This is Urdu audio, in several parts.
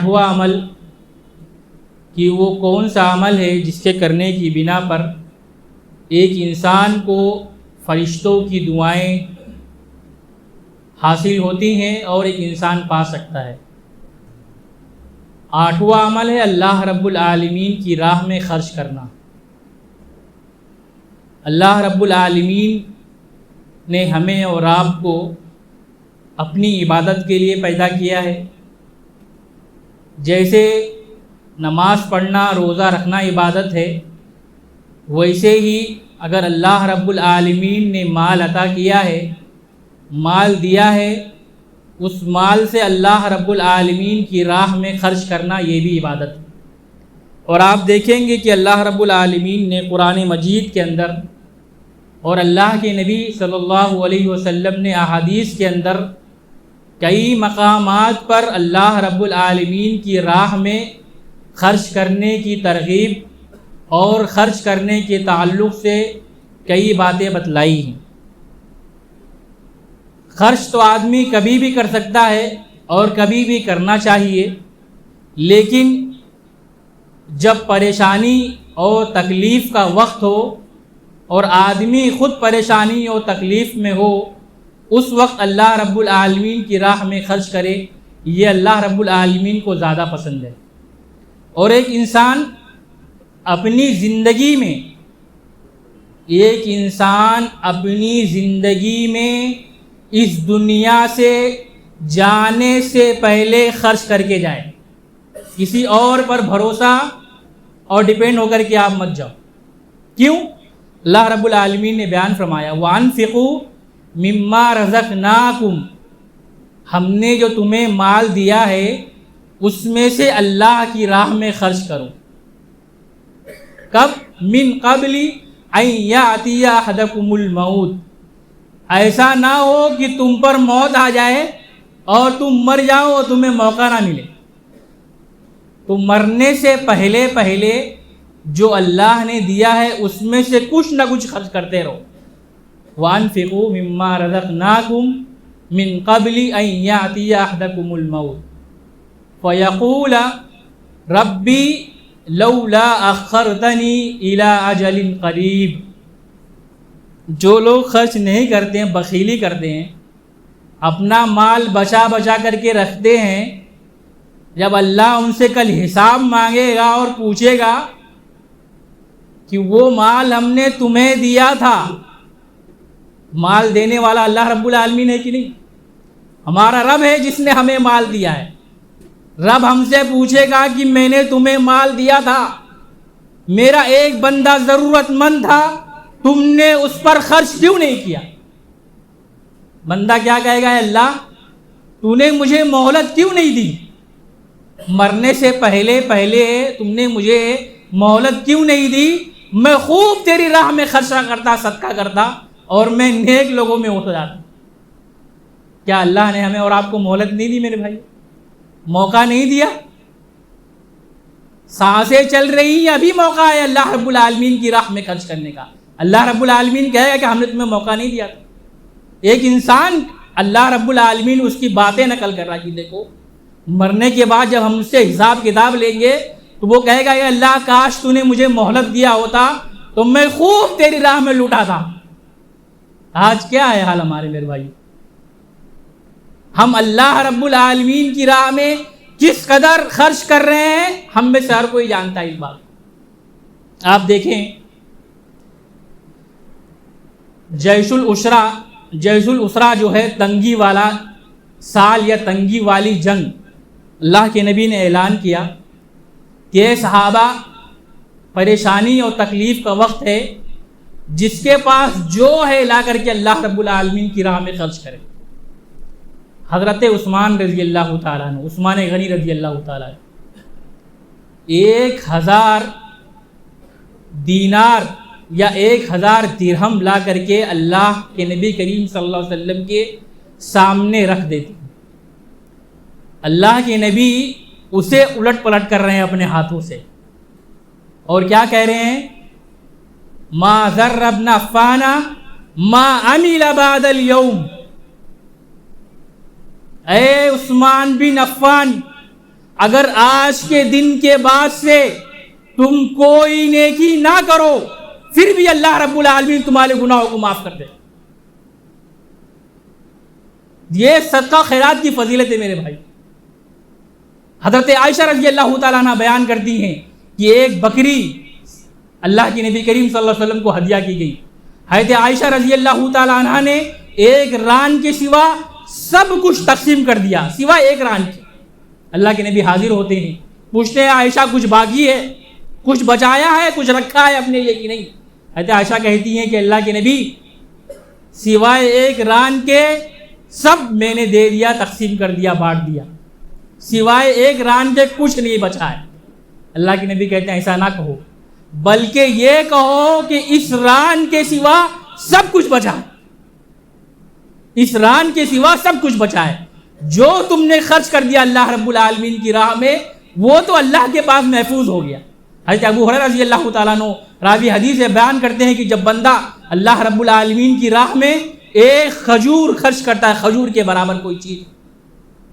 آٹھواں عمل کہ وہ کون سا عمل ہے جس کے کرنے کی بنا پر ایک انسان کو فرشتوں کی دعائیں حاصل ہوتی ہیں اور ایک انسان پا سکتا ہے۔ آٹھواں عمل ہے اللہ رب العالمین کی راہ میں خرچ کرنا۔ اللہ رب العالمین نے ہمیں اور آپ کو اپنی عبادت کے لیے پیدا کیا ہے۔ جیسے نماز پڑھنا، روزہ رکھنا عبادت ہے، ویسے ہی اگر اللہ رب العالمین نے مال عطا کیا ہے، مال دیا ہے، اس مال سے اللہ رب العالمین کی راہ میں خرچ کرنا یہ بھی عبادت ہے۔ اور آپ دیکھیں گے کہ اللہ رب العالمین نے قرآن مجید کے اندر اور اللہ کے نبی صلی اللہ علیہ وسلم نے احادیث کے اندر کئی مقامات پر اللہ رب العالمین کی راہ میں خرچ کرنے کی ترغیب اور خرچ کرنے کے تعلق سے کئی باتیں بتلائی ہیں۔ خرچ تو آدمی کبھی بھی کر سکتا ہے اور کبھی بھی کرنا چاہیے، لیکن جب پریشانی اور تکلیف کا وقت ہو اور آدمی خود پریشانی اور تکلیف میں ہو، اس وقت اللہ رب العالمین کی راہ میں خرچ کرے، یہ اللہ رب العالمین کو زیادہ پسند ہے۔ اور ایک انسان اپنی زندگی میں اس دنیا سے جانے سے پہلے خرچ کر کے جائے، کسی اور پر بھروسہ اور ڈیپینڈ ہو کر کے آپ مت جاؤ۔ کیوں؟ اللہ رب العالمین نے بیان فرمایا وَأَنفِقُوا مِمَّا رَزَقْنَاكُمْ، ہم نے جو تمہیں مال دیا ہے اس میں سے اللہ کی راہ میں خرچ کرو۔ کب؟ من قبل ان یأتی احدکم الموت، ایسا نہ ہو کہ تم پر موت آ جائے اور تم مر جاؤ اور تمہیں موقع نہ ملے۔ تو مرنے سے پہلے جو اللہ نے دیا ہے اس میں سے کچھ نہ کچھ خرچ کرتے رہو۔ وَأَنفِقُوا مِمَّا رَزَقْنَاكُمْ مِن قَبْلِ أَن يَأْتِيَ أَحَدَكُمُ الْمَوْتُ فَيَقُولَ رَبِّي لَوْلَا أَخَّرْتَنِي إِلَىٰ أَجَلٍ قَرِيبٍ، جو لوگ خرچ نہیں کرتے ہیں، بخیلی کرتے ہیں، اپنا مال بچا کر کے رکھتے ہیں، جب اللہ ان سے کل حساب مانگے گا اور پوچھے گا کہ وہ مال ہم نے تمہیں دیا تھا، مال دینے والا اللہ رب العالمین ہے کہ نہیں؟ ہمارا رب ہے جس نے ہمیں مال دیا ہے۔ رب ہم سے پوچھے گا کہ میں نے تمہیں مال دیا تھا، میرا ایک بندہ ضرورت مند تھا، تم نے اس پر خرچ کیوں نہیں کیا؟ بندہ کیا کہے گا؟ اللہ تو نے مجھے مہلت کیوں نہیں دی؟ مرنے سے پہلے تم نے مجھے مہلت کیوں نہیں دی؟ میں خوب تیری راہ میں خرچہ کرتا، صدقہ کرتا اور میں نیک لوگوں میں اٹھ جاتا۔ کیا اللہ نے ہمیں اور آپ کو مہلت نہیں دی میرے بھائی؟ موقع نہیں دیا؟ سانسیں چل رہی ہیں، ابھی موقع ہے اللہ رب العالمین کی راہ میں خرچ کرنے کا۔ اللہ رب العالمین کہے گا کہ ہم نے تمہیں موقع نہیں دیا تھا۔ ایک انسان اللہ رب العالمین اس کی باتیں نقل کر رہا کہ دیکھو مرنے کے بعد جب ہم سے حساب کتاب لیں گے تو وہ کہے گا کہ اللہ کاش تو نے مجھے مہلت دیا ہوتا تو میں خوب تیری راہ میں لوٹا تھا۔ آج کیا ہے حال ہمارے میرے بھائی؟ ہم اللہ رب العالمین کی راہ میں کس قدر خرچ کر رہے ہیں، ہم میں سے ہر کوئی جانتا ہے اس بات۔ آپ دیکھیں جیش الاسرا جو ہے تنگی والا سال یا تنگی والی جنگ، اللہ کے نبی نے اعلان کیا کہ صحابہ پریشانی اور تکلیف کا وقت ہے، جس کے پاس جو ہے لا کر کے اللہ رب العالمین کی راہ میں خرچ کرے۔ حضرت عثمان رضی اللہ تعالیٰ عنہ، عثمان غنی رضی اللہ تعالیٰ عنہ 1000 دینار یا 1000 درہم لا کر کے اللہ کے نبی کریم صلی اللہ علیہ وسلم کے سامنے رکھ دیتے۔ اللہ کے نبی اسے الٹ پلٹ کر رہے ہیں اپنے ہاتھوں سے، اور کیا کہہ رہے ہیں؟ ما ضر ابن عفان ما عمل بعد اليوم، اے عثمان بن عفان، اگر آج کے دن کے بعد سے تم کوئی نیکی نہ کرو پھر بھی اللہ رب العالمین تمہارے گناہوں کو معاف کر دے. یہ صدقہ خیرات کی فضیلت ہے میرے بھائی. حضرت عائشہ رضی اللہ تعالیٰ عنہ بیان کرتی ہیں کہ ایک بکری اللہ کے نبی کریم صلی اللہ علیہ وسلم کو ہدیہ کی گئی. حضرت عائشہ رضی اللہ تعالیٰ عنہ نے ایک ران کے سوا سب کچھ تقسیم کر دیا سوا ایک ران کے. اللہ کے نبی حاضر ہوتے ہیں, پوچھتے ہیں عائشہ کچھ باقی ہے, کچھ بچایا ہے, کچھ رکھا ہے اپنے لیے کہ نہیں؟ حضرت عائشہ کہتی ہیں کہ اللہ کے نبی سوائے ایک ران کے سب میں نے دے دیا, تقسیم کر دیا, بانٹ دیا, سوائے ایک ران کے کچھ نہیں بچا ہے. اللہ کے نبی کہتے ہیں ایسا نہ کہو, بلکہ یہ کہو کہ اس ران کے سوا سب کچھ بچا ہے, اس ران کے سوا سب کچھ بچا ہے. جو تم نے خرچ کر دیا اللہ رب العالمین کی راہ میں وہ تو اللہ کے پاس محفوظ ہو گیا. حضرت ابو ہریرہ رضی اللہ تعالیٰ عنہ راوی حدیث بیان کرتے ہیں کہ جب بندہ اللہ رب العالمین کی راہ میں ایک کھجور خرچ کرتا ہے, کھجور کے برابر کوئی چیز,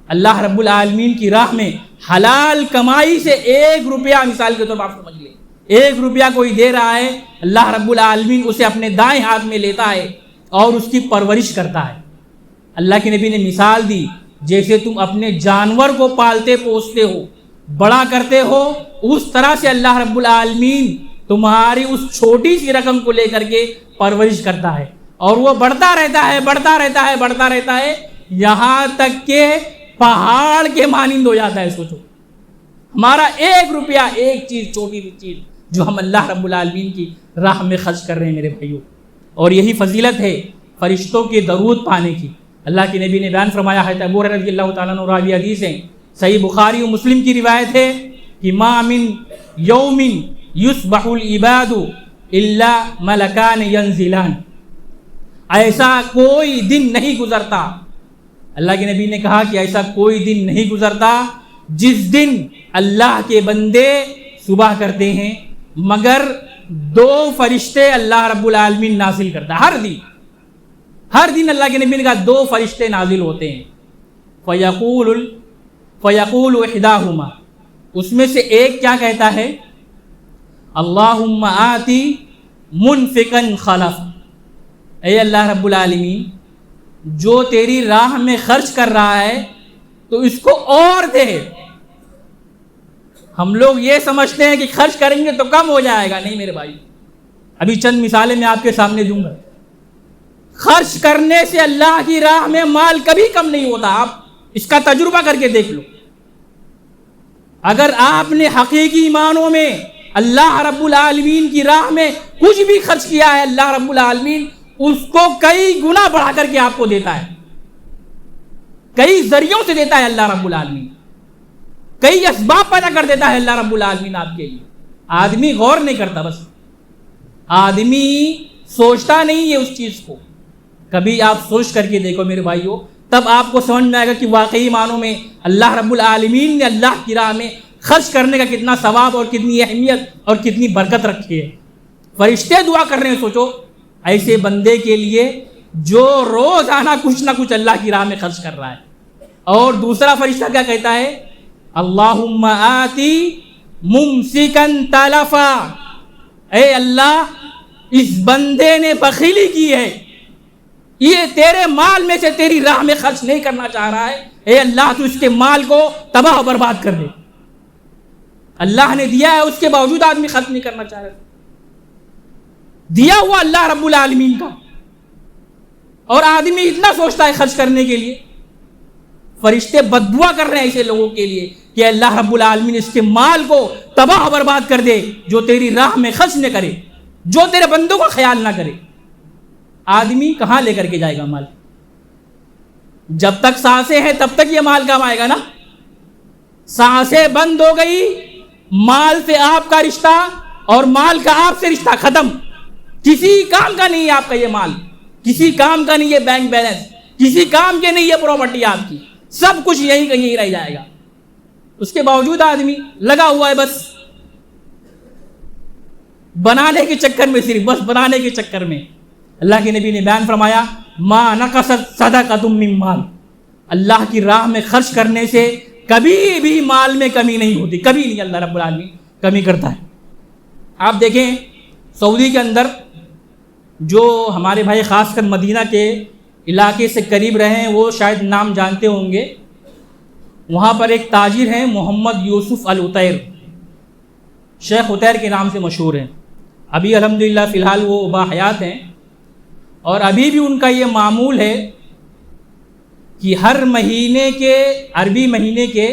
اللہ رب العالمین کی راہ میں حلال کمائی سے 1 روپیہ مثال کے طور پر آپ سمجھ لیں, 1 روپیہ کوئی دے رہا ہے, اللہ رب العالمین اسے اپنے دائیں ہاتھ میں لیتا ہے اور اس کی پرورش کرتا ہے. اللہ کے نبی نے مثال دی جیسے تم اپنے جانور کو پالتے پوستے ہو, بڑا کرتے ہو, اس طرح سے اللہ رب العالمین تمہاری اس چھوٹی سی رقم کو لے کر کے پرورش کرتا ہے اور وہ بڑھتا رہتا ہے, بڑھتا رہتا ہے, بڑھتا رہتا ہے, یہاں تک کہ پہاڑ کے مانند ہو جاتا ہے. سوچو ہمارا 1 روپیہ, ایک چیز, چھوٹی سی چیز جو ہم اللہ رب العالمین کی راہ میں خرچ کر رہے ہیں میرے بھائیوں. اور یہی فضیلت ہے فرشتوں کے درود پانے کی. اللہ کے نبی نے بیان فرمایا ہے, ابو ہریرہ رضی اللہ تعالیٰ عنہ راوی حدیث ہے, صحیح بخاری و مسلم کی روایت ہے کہ ما من یوم یصبح العباد الا ملکان ینزلان, ایسا کوئی دن نہیں گزرتا, اللہ کے نبی نے کہا کہ ایسا کوئی دن نہیں گزرتا جس دن اللہ کے بندے صبح کرتے ہیں مگر 2 فرشتے اللہ رب العالمین نازل کرتا ہے. ہر دن اللہ کے نبی نے کہا 2 فرشتے نازل ہوتے ہیں. فیقول احداہما, اس میں سے ایک کیا کہتا ہے, اللہم آتی منفقا خلف, اے اللہ رب العالمین جو تیری راہ میں خرچ کر رہا ہے تو اس کو اور دے. ہم لوگ یہ سمجھتے ہیں کہ خرچ کریں گے تو کم ہو جائے گا. نہیں میرے بھائی, ابھی چند مثالیں میں آپ کے سامنے دوں گا. خرچ کرنے سے اللہ کی راہ میں مال کبھی کم نہیں ہوتا. آپ اس کا تجربہ کر کے دیکھ لو. اگر آپ نے حقیقی معنوں میں اللہ رب العالمین کی راہ میں کچھ بھی خرچ کیا ہے, اللہ رب العالمین اس کو کئی گنا بڑھا کر کے آپ کو دیتا ہے, کئی ذریعوں سے دیتا ہے اللہ رب العالمین, کئی اسباب پیدا کر دیتا ہے اللہ رب العالمین آپ کے لیے. آدمی غور نہیں کرتا, بس آدمی سوچتا نہیں ہے اس چیز کو. کبھی آپ سوچ کر کے دیکھو میرے بھائیوں, تب آپ کو سمجھ میں آئے گا کہ واقعی معنوں میں اللہ رب العالمین نے اللہ کی راہ میں خرچ کرنے کا کتنا ثواب اور کتنی اہمیت اور کتنی برکت رکھی ہے. فرشتے دعا کر رہے ہیں, سوچو ایسے بندے کے لیے جو روزانہ کچھ نہ کچھ اللہ کی راہ میں خرچ کر رہا ہے. اور دوسرا فرشتہ کیا کہتا ہے, اللہم آتی ممسکن تلفا, اے اللہ اس بندے نے بخیلی کی ہے, یہ تیرے مال میں سے تیری راہ میں خرچ نہیں کرنا چاہ رہا ہے, اے اللہ تو اس کے مال کو تباہ و برباد کر دے. اللہ نے دیا ہے اس کے باوجود آدمی خرچ نہیں کرنا چاہ رہا, دیا ہوا اللہ رب العالمین کا, اور آدمی اتنا سوچتا ہے خرچ کرنے کے لیے. فرشتے بددعا کر رہے ہیں ایسے لوگوں کے لیے کہ اللہ رب العالمین اس کے مال کو تباہ و برباد کر دے جو تیری راہ میں خرچ نہ کرے, جو تیرے بندوں کا خیال نہ کرے. آدمی کہاں لے کر کے جائے گا مال؟ جب تک سانسیں ہیں تب تک یہ مال کام آئے گا نا. سانسیں بند ہو گئی, مال سے آپ کا رشتہ اور مال کا آپ سے رشتہ ختم. کسی کام کا نہیں ہے آپ کا یہ مال, کسی کام کا نہیں یہ بینک بیلنس, کسی کام کے نہیں یہ پراپرٹی آپ کی, سب کچھ یہیں کا یہیں رہ جائے گا. اس کے باوجود آدمی لگا ہوا ہے بس بنانے کے چکر میں, صرف بس بنانے کے چکر میں. اللہ کے نبی نے بیان فرمایا, ما نقصت صدقۃ من مال, اللہ کی راہ میں خرچ کرنے سے کبھی بھی مال میں کمی نہیں ہوتی، کبھی نہیں اللہ رب العالمین کمی کرتا ہے۔ آپ دیکھیں سعودی کے اندر جو ہمارے بھائی خاص کر مدینہ کے علاقے سے قریب رہے ہیں وہ شاید نام جانتے ہوں گے، وہاں پر ایک تاجر ہیں محمد یوسف العطیر، شیخ عطیر کے نام سے مشہور ہیں۔ ابھی الحمدللہ فی الحال وہ باحیات ہیں، اور ابھی بھی ان کا یہ معمول ہے کہ ہر مہینے کے عربی مہینے کے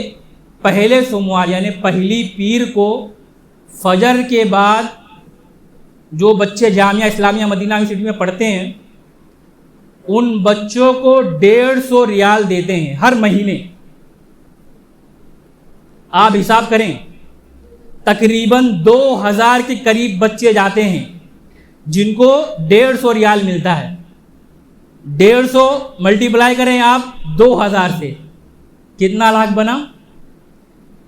پہلے سوموار یعنی پہلی پیر کو فجر کے بعد جو بچے جامعہ اسلامیہ مدینہ یونیورسٹی میں پڑھتے ہیں ان بچوں کو 150 ریال دیتے ہیں ہر مہینے۔ آپ حساب کریں تقریباً 2000 کے قریب بچے جاتے ہیں جن کو 150 ریال ملتا ہے۔ 150 ملٹیپلائی کریں آپ 2000 سے، کتنا لاکھ بنا؟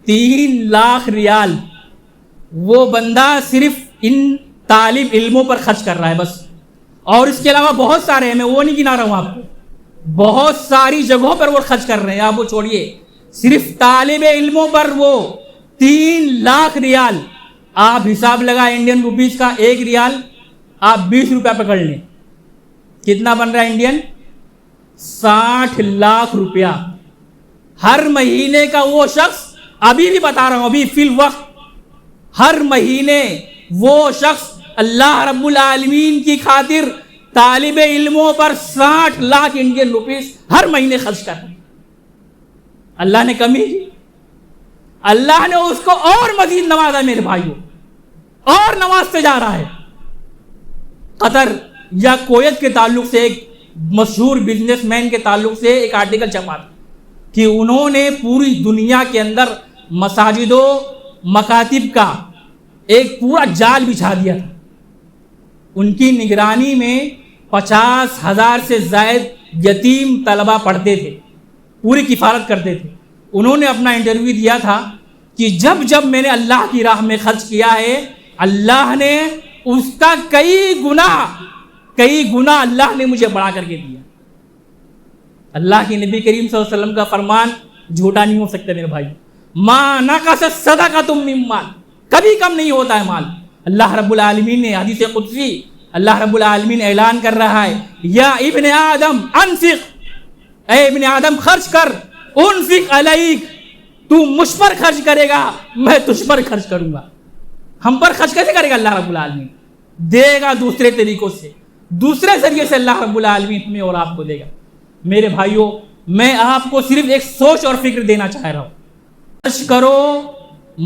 3 لاکھ ریال وہ بندہ صرف ان طالب علموں پر خرچ کر رہا ہے بس۔ اور اس کے علاوہ بہت سارے ہیں، میں وہ نہیں گنا رہا ہوں آپ کو، بہت ساری جگہوں پر وہ خرچ کر رہے ہیں، آپ وہ چھوڑیے، صرف طالب علموں پر وہ 3 لاکھ ریال۔ آپ حساب لگا انڈین روپیز کا، 1 ریال آپ 20 روپیہ پکڑ لیں، کتنا بن رہا ہے انڈین؟ 60 لاکھ روپیہ ہر مہینے کا۔ وہ شخص ابھی بھی بتا رہا ہوں، ابھی فی الوقت ہر مہینے وہ شخص اللہ رب العالمین کی خاطر طالب علموں پر 60 لاکھ انڈین روپیز ہر مہینے خرچ کر رہا ہے۔ اللہ نے کمی کی؟ اللہ نے اس کو اور مزید نوازا میرے بھائیوں، اور نوازتے جا رہا ہے۔ قطر یا کویت کے تعلق سے ایک مشہور بزنس مین کے تعلق سے ایک آرٹیکل چھپا تھا کہ انہوں نے پوری دنیا کے اندر مساجد و مکاتب کا ایک پورا جال بچھا دیا تھا۔ ان کی نگرانی میں 50,000 سے زائد یتیم طلبہ پڑھتے تھے، پوری کفالت کرتے تھے۔ انہوں نے اپنا انٹرویو دیا تھا کہ جب جب میں نے اللہ کی راہ میں خرچ کیا ہے اللہ نے اس کا کئی گنا اللہ نے مجھے بڑھا کر کے دیا۔ اللہ کے نبی کریم صلی اللہ علیہ وسلم کا فرمان جھوٹا نہیں ہو سکتا میرے بھائی، ما نقص صدقۃ من مال، کبھی کم نہیں ہوتا ہے مال۔ اللہ رب العالمین نے حدیث قدسی اللہ رب العالمین اعلان کر رہا ہے، یا ابن آدم انفق، اے ابن آدم خرچ کر، انفق علیک، تو مجھ پر خرچ کرے گا میں تجھ پر خرچ کروں گا۔ ہم پر خرچ کیسے کرے گا اللہ رب العالمین؟ دے گا دوسرے طریقوں سے، دوسرے ذریعے سے اللہ رب العالمین ہمیں اور آپ کو دے گا۔ میرے بھائیوں میں آپ کو صرف ایک سوچ اور فکر دینا چاہ رہا ہوں، خرچ کرو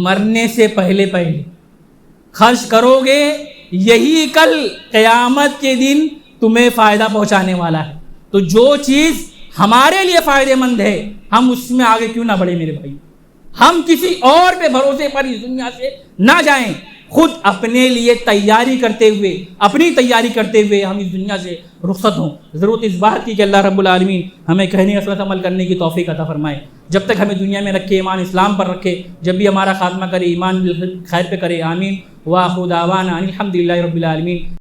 مرنے سے پہلے خرچ کرو گے، یہی کل قیامت کے دن تمہیں فائدہ پہنچانے والا ہے۔ تو جو چیز ہمارے لیے فائدہ مند ہے ہم اس میں آگے کیوں نہ بڑھے میرے بھائی، ہم کسی اور پہ بھروسے پر اس دنیا سے نہ جائیں، خود اپنے لیے تیاری کرتے ہوئے ہم اس دنیا سے رخصت ہوں۔ ضرورت اس بات کی کہ اللہ رب العالمین ہمیں کہنے اصلت عمل کرنے کی توفیق عطا فرمائے، جب تک ہمیں دنیا میں رکھے ایمان اسلام پر رکھے، جب بھی ہمارا خاتمہ کرے ایمان خیر پہ کرے، آمین۔ وآخر دعوانا الحمدللہ رب العالمین۔